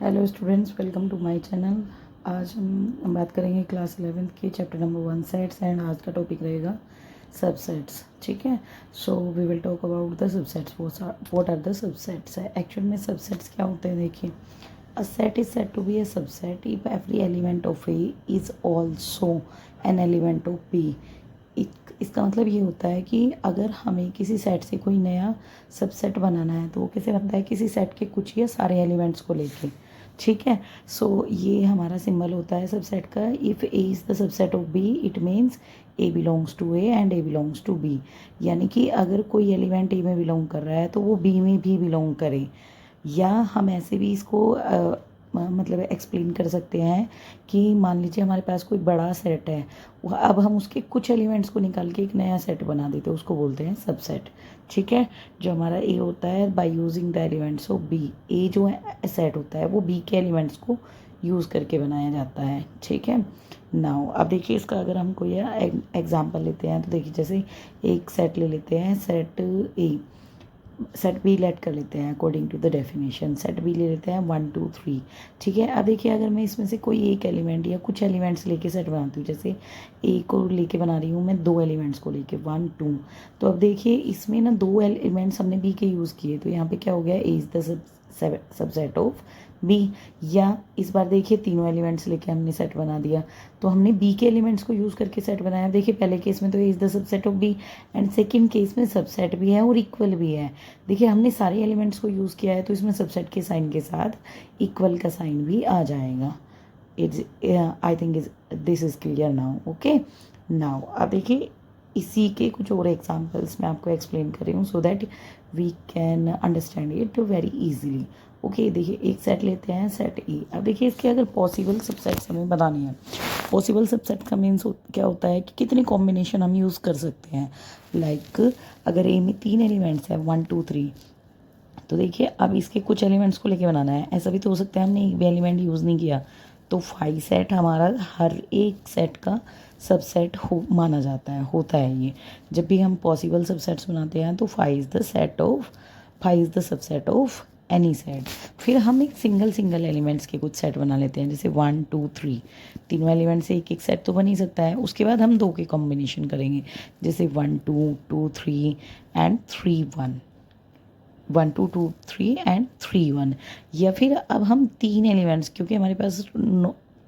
Hello students, welcome to my channel. आज हम बात करेंगे क्लास 11th के चैप्टर नंबर 1 सेट्स एंड आज का टॉपिक रहेगा सबसेट्स। ठीक है, so we will talk about the subsets. What are the subsets? Actual में सबसेट्स क्या होते हैं? देखिए, a set is said to be a subset if every element of A is also an element of B. इसका मतलब ये होता है कि अगर हमें किसी सेट से कोई नया सबसेट बनाना है तो वो कैसे बनता है? किसी सेट के कुछ या सारे एलिमेंट्स को लेके। ठीक है, सो ये हमारा सिंबल होता है सबसेट का। If A is the subset of B it means a belongs to A and a belongs to B. यानी कि अगर कोई एलिमेंट ए में बिलोंग कर रहा है तो वो बी में भी बिलोंग करे। या हम ऐसे भी इसको मतलब एक्सप्लेन कर सकते हैं कि मान लीजिए हमारे पास कोई बड़ा सेट है, अब हम उसके कुछ एलिमेंट्स को निकाल के एक नया सेट बना देते हैं, उसको बोलते हैं सबसेट। ठीक है, जो हमारा ए होता है by using the elements of B. A जो है सेट होता है वो बी के एलिमेंट्स को यूज़ करके बनाया जाता है। ठीक है, नाउ अब देखिए इसका अगर हम कोई एग्जांपल लेते हैं तो देखिए जैसे एक सेट ले लेते हैं, set A. Set B let कर लेते हैं according to the definition. Set B ले लेते हैं 1 2 3। ठीक है, अब देखिए अगर मैं इसमें से कोई एक एलिमेंट या कुछ एलिमेंट्स लेके सेट बनाती हूँ, जैसे ए को लेके बना रही हूँ मैं, दो एलिमेंट्स को लेके 1 2। तो अब देखिए इसमें ना दो एलिमेंट्स हमने बी के यूज़ किए, तो यहाँ पे क्या हो गया? A is the subset of B. या इस बार देखिए तीनों एलिमेंट्स लेके हमने सेट बना दिया, तो हमने बी के एलिमेंट्स को यूज़ करके सेट बनाया। देखिए पहले केस में तो A is the subset of B and second case में सबसेट भी है और इक्वल भी है। देखिए हमने सारे एलिमेंट्स को यूज़ किया है तो इसमें सबसेट के साइन के साथ इक्वल का साइन भी आ जाएगा। It's I think is this is clear now. Okay, now अब देखिए इसी के कुछ और एग्जांपल्स मैं आपको एक्सप्लेन कर रही हूँ so that we can understand it very easily. Okay, देखिए एक सेट लेते हैं, सेट ए। अब देखिए इसके अगर पॉसिबल सबसेट्स हमें बनानी है। पॉसिबल सबसेट का मीन्स क्या होता है कि कितने कॉम्बिनेशन हम यूज़ कर सकते हैं। लाइक अगर ए में 3 एलिमेंट्स है 1 2 3, तो देखिए अब इसके कुछ एलिमेंट्स को लेके बनाना है। ऐसा भी तो हो सकता है हमने एक भी एलिमेंट यूज़ नहीं किया, तो फाई सेट हमारा हर एक सेट का सबसेट हो माना जाता है, होता है ये। जब भी हम पॉसिबल सबसेट्स बनाते हैं तो phi is the subset of any set. फिर हम एक सिंगल एलिमेंट्स के कुछ सेट बना लेते हैं, जैसे 1 2 3। तीनों एलिमेंट से एक एक सेट तो बन ही सकता है। उसके बाद हम दो के कॉम्बिनेशन करेंगे, जैसे 1 2 2 3 एंड 3 1। 1 2 2 3 एंड 3 1। या फिर अब हम तीन एलिमेंट्स, क्योंकि हमारे पास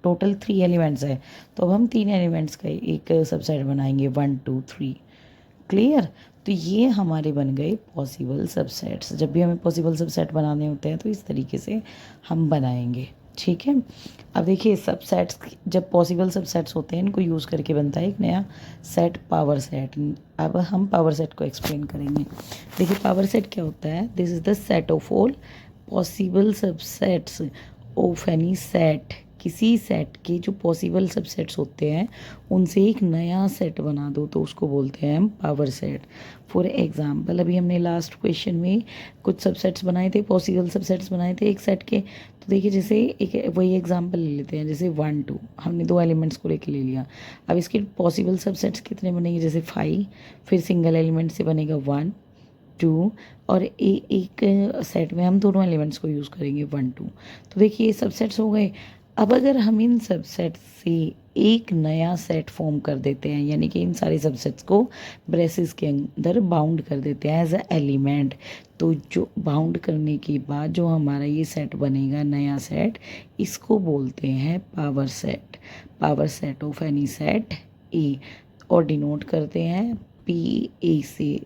टोटल 3 एलिमेंट्स है, तो अब हम तीन एलिमेंट्स का एक सबसेट बनाएंगे 1 2 3। क्लियर? तो ये हमारे बन गए पॉसिबल सबसेट्स। जब भी हमें पॉसिबल सबसेट बनाने होते हैं तो इस तरीके से हम बनाएंगे। ठीक है, अब देखिए सबसेट्स, जब पॉसिबल सबसेट्स होते हैं इनको यूज़ करके बनता है एक नया सेट, पावर सेट। अब हम पावर सेट को एक्सप्लेन करेंगे। देखिए पावर सेट क्या होता है? This is the set of all possible subsets of any set. किसी सेट के जो पॉसिबल सबसेट्स होते हैं उनसे एक नया सेट बना दो तो उसको बोलते हैं हम पावर सेट। फॉर एग्जांपल अभी हमने लास्ट क्वेश्चन में कुछ सबसेट्स बनाए थे, पॉसिबल सबसेट्स बनाए थे एक सेट के। तो देखिए जैसे एक वही एग्जांपल ले लेते हैं, जैसे 1 2 हमने दो एलिमेंट्स को लेके ले लिया। अब इसके पॉसिबल सबसेट्स कितने बनेंगे? जैसे 5, फिर सिंगल एलिमेंट से बनेगा 1 2, और एक सेट में हम दोनों एलिमेंट्स को यूज़ करेंगे 1 2। तो देखिए ये सबसेट्स हो गए। अब अगर हम इन सबसेट से एक नया सेट फॉर्म कर देते हैं, यानी कि इन सारे सबसेट्स को ब्रेसेस के अंदर बाउंड कर देते हैं एज अ एलिमेंट, तो जो बाउंड करने के बाद जो हमारा ये सेट बनेगा नया सेट, इसको बोलते हैं power set. Power set of any set A, और डिनोट करते हैं पी ए से।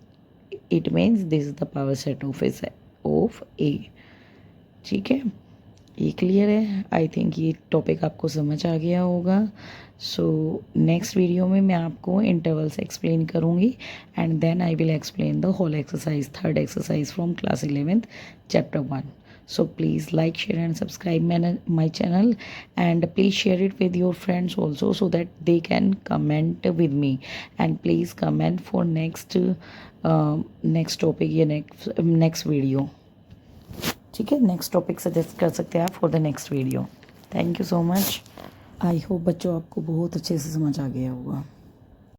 It means this is the power set of A. ठीक है, ये क्लियर है? आई थिंक ये टॉपिक आपको समझ आ गया होगा। सो नेक्स्ट वीडियो में मैं आपको इंटरवल्स एक्सप्लेन करूँगी and then I will explain the whole exercise, third exercise from class 11th chapter 1. So please like, share and subscribe my channel, and please share it with your friends also so that they can comment with me, and please comment for next topic या next video. ठीक है, next topic suggest कर सकते हैं आप for the next video. Thank you so much. I hope बच्चों आपको बहुत अच्छे से समझ आ गया होगा।